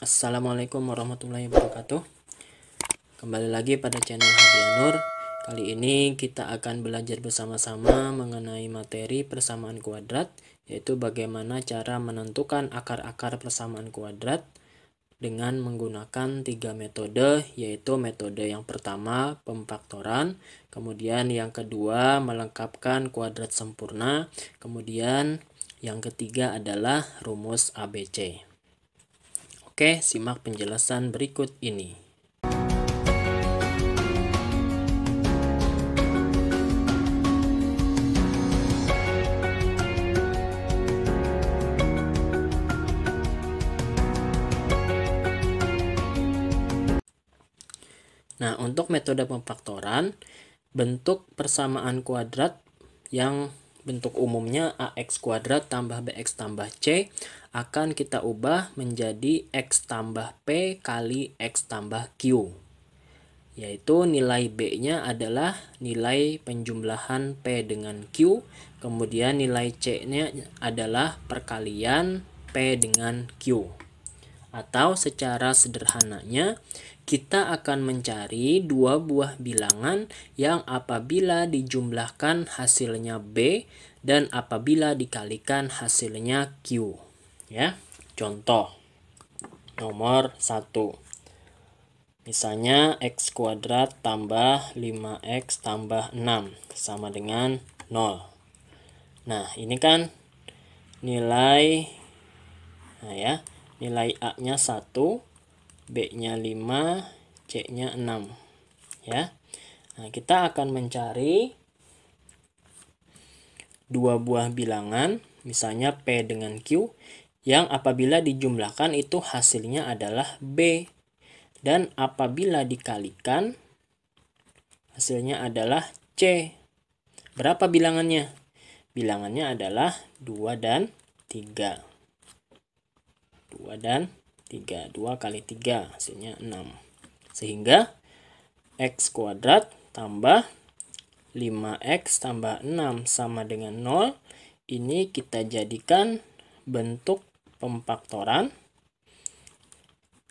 Assalamualaikum warahmatullahi wabarakatuh. Kembali lagi pada channel Hadianur. Kali ini kita akan belajar bersama-sama mengenai materi persamaan kuadrat, yaitu bagaimana cara menentukan akar-akar persamaan kuadrat dengan menggunakan 3 metode, yaitu metode yang pertama pemfaktoran, kemudian yang kedua melengkapkan kuadrat sempurna, kemudian yang ketiga adalah rumus ABC. Oke, simak penjelasan berikut ini. Nah, untuk metode pemfaktoran, bentuk persamaan kuadrat yang bentuk umumnya ax kuadrat tambah bx tambah c akan kita ubah menjadi x tambah p kali x tambah q. Yaitu nilai b-nya adalah nilai penjumlahan p dengan q, kemudian nilai c-nya adalah perkalian p dengan q. Atau secara sederhananya, kita akan mencari dua buah bilangan yang apabila dijumlahkan hasilnya B dan apabila dikalikan hasilnya Q. Ya, contoh nomor 1. Misalnya x kuadrat tambah 5x tambah 6 sama dengan 0. Nah, ini kan nilai nilai A-nya 1, B-nya 5, C-nya 6. Ya. Nah, kita akan mencari dua buah bilangan, misalnya P dengan Q, yang apabila dijumlahkan itu hasilnya adalah B. Dan apabila dikalikan, hasilnya adalah C. Berapa bilangannya? Bilangannya adalah 2 dan 3. 2 dan 3. 2 kali 3 hasilnya 6. Sehingga x kuadrat tambah 5x tambah 6 sama dengan 0. Ini kita jadikan bentuk pemfaktoran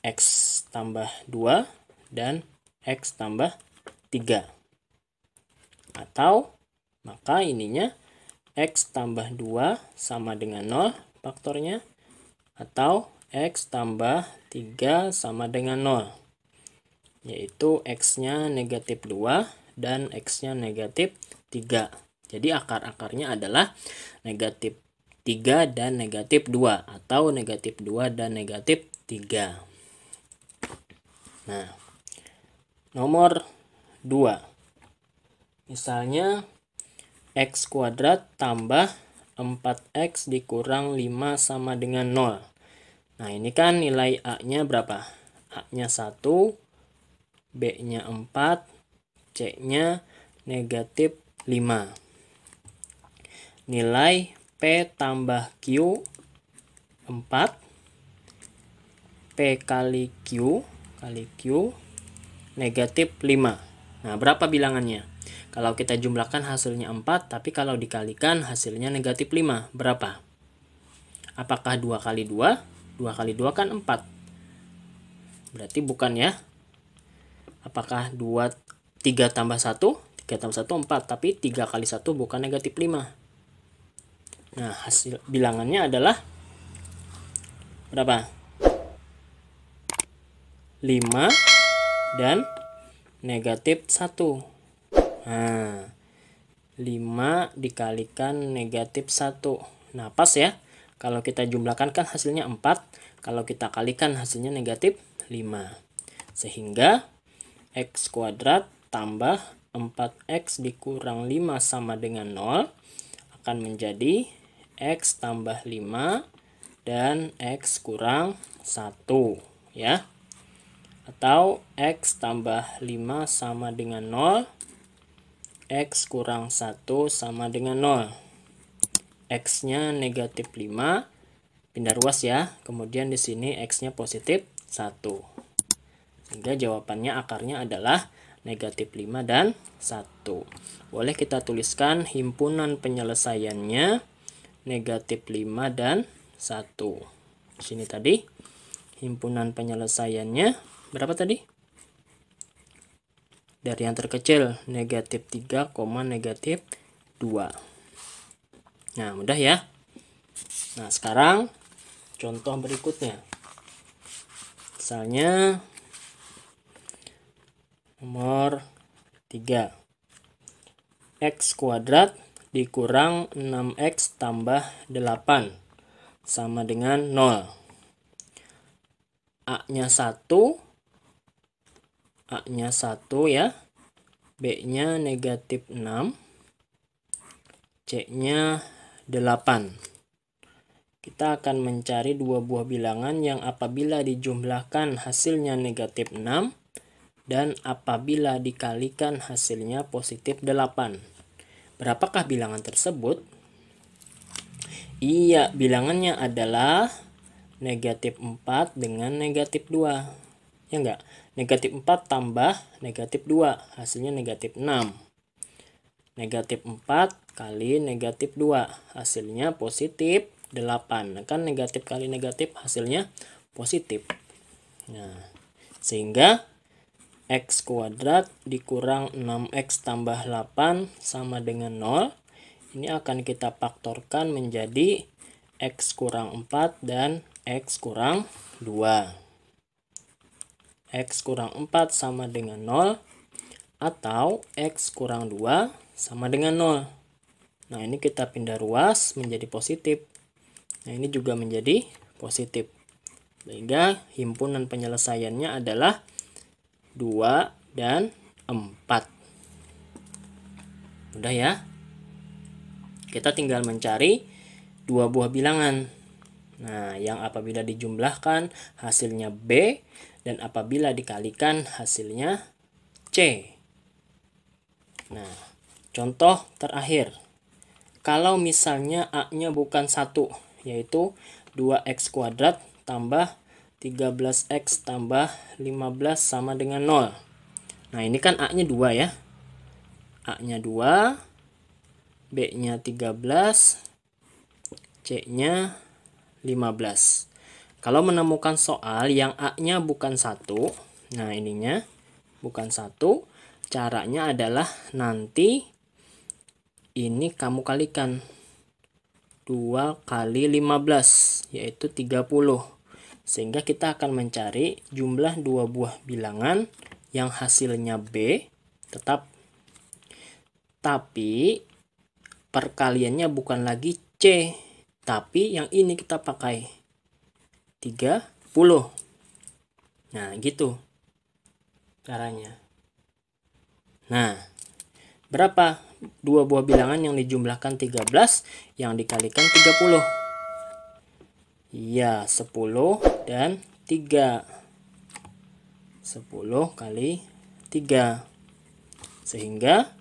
x tambah 2 dan x tambah 3. Atau maka ininya x tambah 2 sama dengan 0 faktornya, atau x tambah 3 sama dengan 0, yaitu x-nya negatif 2 dan x-nya negatif 3. Jadi akar-akarnya adalah negatif 3 dan negatif 2, atau negatif 2 dan negatif 3. Nah, nomor 2. Misalnya x kuadrat tambah 4x dikurang 5 sama dengan 0. Nah, ini kan nilai A-nya berapa? A-nya 1, B-nya 4, C-nya negatif 5. Nilai P tambah Q 4, P kali Q negatif 5. Nah, berapa bilangannya? Kalau kita jumlahkan hasilnya 4, tapi kalau dikalikan hasilnya negatif 5. Berapa? Apakah 2 kali 2? 2 kali 2 kan 4. Berarti bukan ya. Apakah 3 tambah 1? 3 tambah 1 4. Tapi 3 kali 1 bukan negatif 5. Nah, hasil bilangannya adalah berapa? 5 dan negatif 1. Nah, 5 dikalikan negatif 1. Nah, pas ya. Kalau kita jumlahkan kan hasilnya 4. Kalau kita kalikan hasilnya negatif 5. Sehingga x kuadrat tambah 4x dikurang 5 sama dengan 0 akan menjadi x tambah 5 dan x kurang 1. Ya. Atau x tambah 5 sama dengan 0, x kurang 1 sama dengan 0. X-nya negatif 5, pindah ruas ya. Kemudian di sini x-nya positif 1. Sehingga jawabannya akarnya adalah negatif 5 dan 1. Boleh kita tuliskan himpunan penyelesaiannya negatif 5 dan 1. Di sini tadi himpunan penyelesaiannya berapa tadi? Dari yang terkecil, negatif 3, negatif 2. Nah, mudah ya. Nah, sekarang contoh berikutnya. Misalnya nomor 3. X kuadrat dikurang 6X tambah 8 sama dengan 0. A-nya 1, A-nya 1 ya. B-nya negatif 6. C-nya 8. Kita akan mencari dua buah bilangan yang apabila dijumlahkan hasilnya negatif 6 dan apabila dikalikan hasilnya positif 8. Berapakah bilangan tersebut? Iya, bilangannya adalah negatif 4 dengan negatif 2. Ya enggak? Negatif 4 tambah negatif 2, hasilnya negatif 6. Negatif 4 kali negatif 2, hasilnya positif 8. Nah, kan negatif kali negatif hasilnya positif. Nah, sehingga X kuadrat dikurang 6X tambah 8 sama dengan 0. Ini akan kita faktorkan menjadi X kurang 4 dan X kurang 2. X kurang 4 sama dengan 0 atau X kurang 2 sama dengan 0. Nah, ini kita pindah ruas menjadi positif. Nah, ini juga menjadi positif. Sehingga himpunan penyelesaiannya adalah 2 dan 4. Mudah ya? Kita tinggal mencari dua buah bilangan. Nah, yang apabila dijumlahkan hasilnya B dan apabila dikalikan hasilnya C. Nah, contoh terakhir. Kalau misalnya A-nya bukan 1, yaitu 2X kuadrat tambah 13X tambah 15 sama dengan 0. Nah, ini kan A-nya 2 ya. A-nya 2, B-nya 13, C-nya 15. Kalau menemukan soal yang A-nya bukan 1, nah ininya bukan 1, caranya adalah nanti ini kamu kalikan 2 kali 15, yaitu 30. Sehingga kita akan mencari jumlah dua buah bilangan yang hasilnya B tetap. Tapi perkaliannya bukan lagi C, tapi yang ini kita pakai 30. Nah, gitu caranya. Nah, berapa dua buah bilangan yang dijumlahkan 13 yang dikalikan 30? Iya, 10 dan 3. 10 kali 3. Sehingga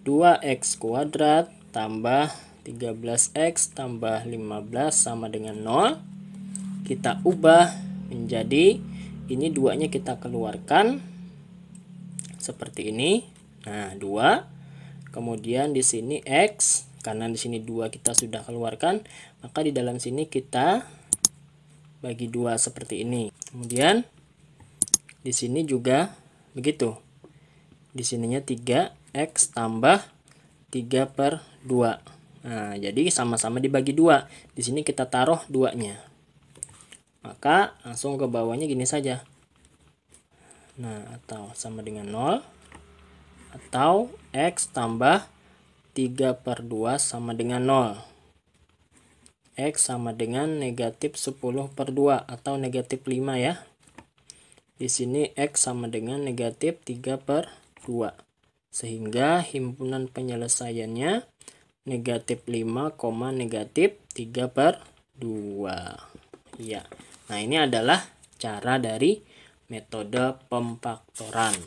2X kuadrat tambah 13X tambah 15 sama dengan 0. Kita ubah menjadi, ini 2-nya kita keluarkan seperti ini. Nah, 2. Kemudian di sini X, karena di sini 2 kita sudah keluarkan, maka di dalam sini kita bagi 2 seperti ini. Kemudian di sini juga begitu. Di sininya 3X tambah 3/2. Nah, jadi sama-sama dibagi 2. Di sini kita taruh 2-nya. Maka langsung ke bawahnya gini saja. Nah, atau sama dengan 0. Atau X tambah 3/2 sama dengan 0. X sama dengan negatif 10/2 atau negatif 5 ya. Di sini X sama dengan negatif 3/2. Sehingga himpunan penyelesaiannya negatif 5, negatif 3/2. Ya. Nah, ini adalah cara dari metode pemfaktoran.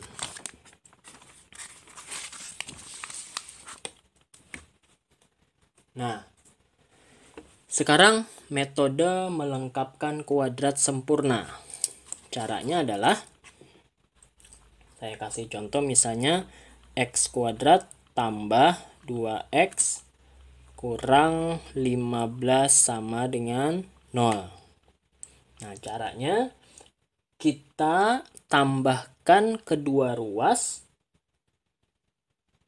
Nah, sekarang metode melengkapkan kuadrat sempurna. Caranya adalah, saya kasih contoh misalnya X kuadrat tambah 2X kurang 15 sama dengan 0. Nah, caranya kita tambahkan kedua ruas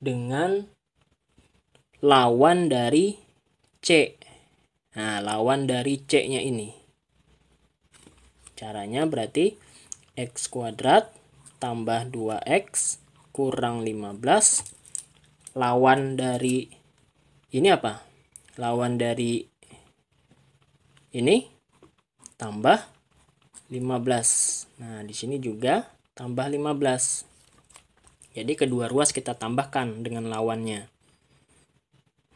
dengan lawan dari C. Nah, lawan dari C-nya ini. Caranya berarti X kuadrat tambah 2X kurang 15. Lawan dari ini apa? Lawan dari ini tambah 15. Nah, di sini juga tambah 15. Jadi kedua ruas kita tambahkan dengan lawannya.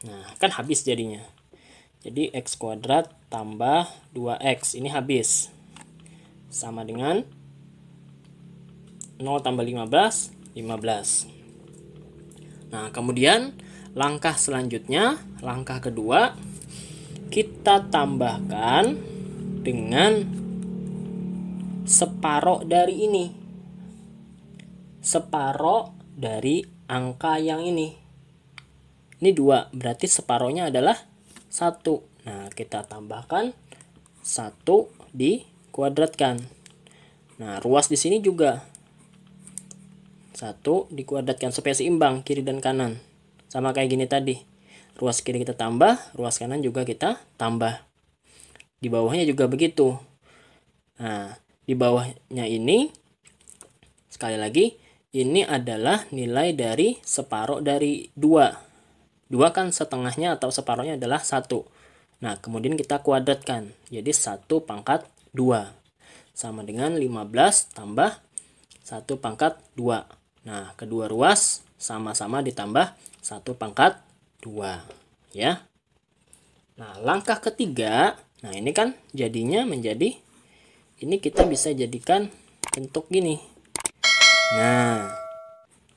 Nah, kan habis jadinya. Jadi X kuadrat tambah 2X. Ini habis. Sama dengan 0 tambah 15, 15. Nah, kemudian langkah selanjutnya, langkah kedua, kita tambahkan dengan separuh dari ini. Separuh dari angka yang ini. Ini 2, berarti separuhnya adalah 1. Nah, kita tambahkan 1 dikuadratkan. Nah, ruas di sini juga 1 dikuadratkan supaya seimbang kiri dan kanan. Sama kayak gini tadi. Ruas kiri kita tambah, ruas kanan juga kita tambah. Di bawahnya juga begitu. Nah, di bawahnya ini sekali lagi ini adalah nilai dari separuh dari 2. 2 kan setengahnya atau separuhnya adalah 1. Nah, kemudian kita kuadratkan. Jadi 1 pangkat 2. Sama dengan 15 tambah 1 pangkat 2. Nah, kedua ruas sama-sama ditambah 1 pangkat 2. Ya. Nah, langkah ketiga. Nah, ini kan jadinya menjadi. Ini kita bisa jadikan bentuk gini. Nah,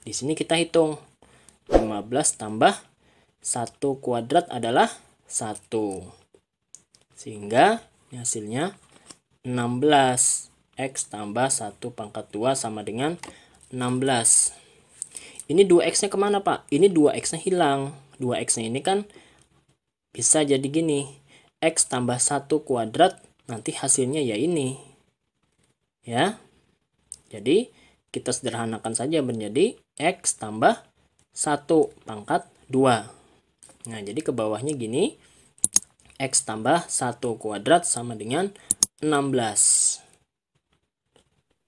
di sini kita hitung. 15 tambah 1 kuadrat adalah 1. Sehingga hasilnya 16. X tambah 1 pangkat 2 sama dengan 16. Ini 2X-nya kemana, Pak? Ini 2X-nya hilang. 2X-nya ini kan bisa jadi gini. X tambah 1 kuadrat, nanti hasilnya ya ini. Ya. Jadi, kita sederhanakan saja menjadi X tambah 1 pangkat 2. Nah, jadi ke bawahnya gini. X tambah 1 kuadrat sama dengan 16.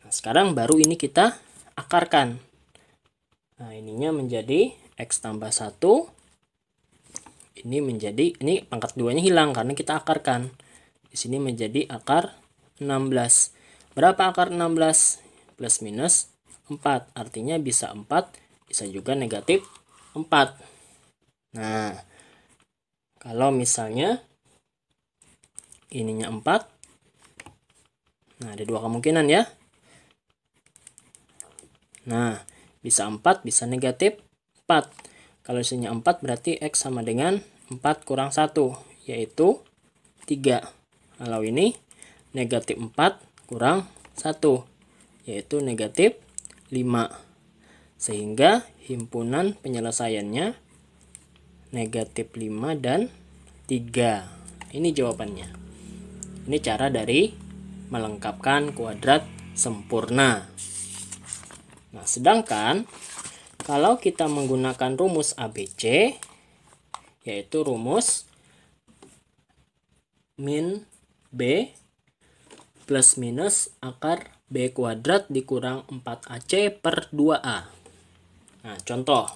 Nah, sekarang baru ini kita akarkan. Nah, ininya menjadi X tambah 1. Ini menjadi, ini pangkat 2-nya hilang karena kita akarkan. Di sini menjadi akar 16. Berapa akar 16? Plus minus 4. Artinya bisa 4, bisa juga negatif 4. Nah, kalau misalnya ininya 4. Nah, ada dua kemungkinan ya. Nah, bisa 4, bisa negatif 4. Kalau isinya 4 berarti X sama dengan 4 kurang 1, yaitu 3. Kalau ini negatif 4 kurang 1, yaitu negatif 5. Sehingga himpunan penyelesaiannya negatif 5 dan 3. Ini jawabannya. Ini cara dari melengkapkan kuadrat sempurna. Nah, sedangkan kalau kita menggunakan rumus ABC, yaitu rumus min B plus minus akar B kuadrat dikurang 4AC per 2A. Nah, contoh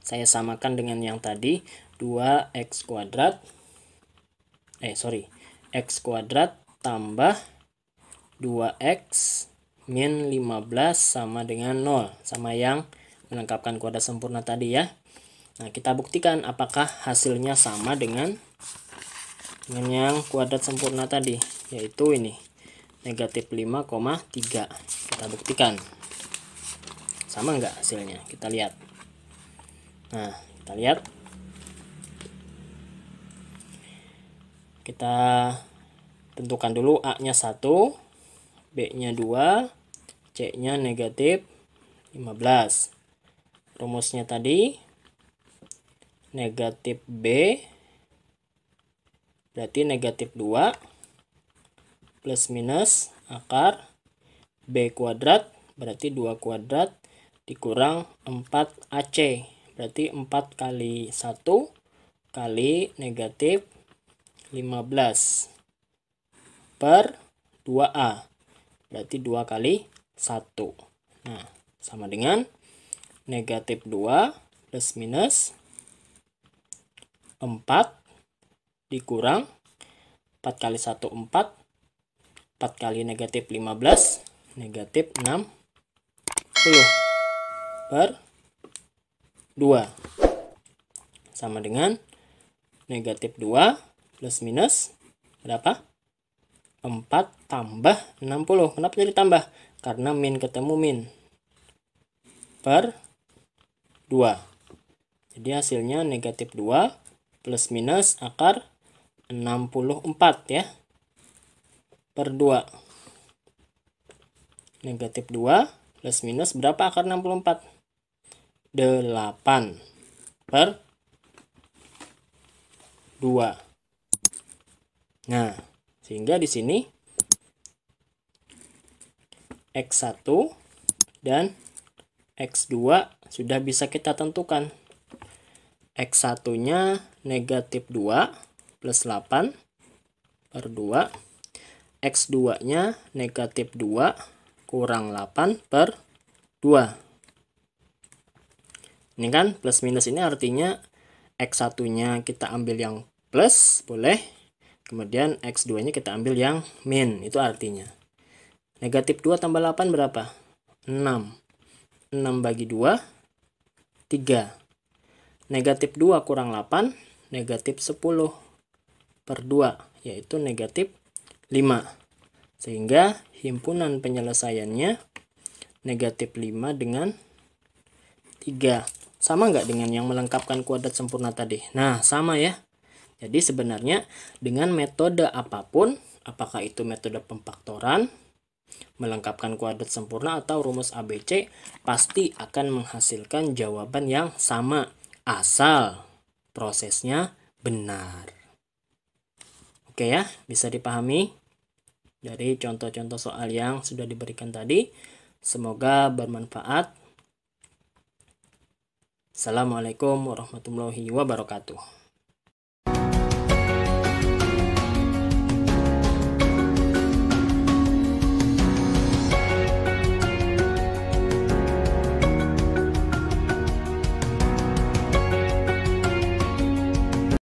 saya samakan dengan yang tadi, 2X kuadrat X kuadrat tambah 2X min 15 sama dengan 0, sama yang melengkapkan kuadrat sempurna tadi ya. Nah, kita buktikan apakah hasilnya sama dengan yang kuadrat sempurna tadi, yaitu ini negatif 5,3. Kita buktikan sama enggak hasilnya, kita lihat. Nah, kita lihat, kita tentukan dulu A nya 1, B nya 2, C nya negatif 15. Rumusnya tadi negatif B berarti negatif 2 plus minus akar B kuadrat, berarti 2 kuadrat dikurang 4AC, berarti 4 kali 1 kali negatif 15 per 2A, berarti 2 kali 1. Nah, sama dengan negatif 2 plus minus 4 dikurang 4 kali 1 4, 4 kali negatif 15, negatif 60 per 2. Sama dengan negatif 2 plus minus berapa? 4 tambah 60. Kenapa jadi tambah? Karena min ketemu min. Per 2. Jadi hasilnya negatif 2 plus minus akar 64 ya. Per 2. Negatif 2 plus minus berapa akar 64? 8 per 2. Nah, sehingga di sini X1 dan X2 sudah bisa kita tentukan. X1-nya negatif 2 plus 8 per 2. X2-nya negatif 2 kurang 8 per 2. Ini kan plus minus ini artinya X1-nya kita ambil yang plus, boleh. Kemudian X2-nya kita ambil yang min, itu artinya. Negatif 2 tambah 8 berapa? 6. 6 bagi 2, 3. Negatif 2 kurang 8, negatif 10 per 2, yaitu negatif 5. Sehingga himpunan penyelesaiannya negatif 5 dengan 3. Sama nggak dengan yang melengkapkan kuadrat sempurna tadi? Nah, sama ya. Jadi sebenarnya dengan metode apapun, apakah itu metode pemfaktoran, melengkapkan kuadrat sempurna atau rumus ABC, pasti akan menghasilkan jawaban yang sama, asal prosesnya benar. Oke ya, bisa dipahami dari contoh-contoh soal yang sudah diberikan tadi. Semoga bermanfaat. Assalamualaikum warahmatullahi wabarakatuh.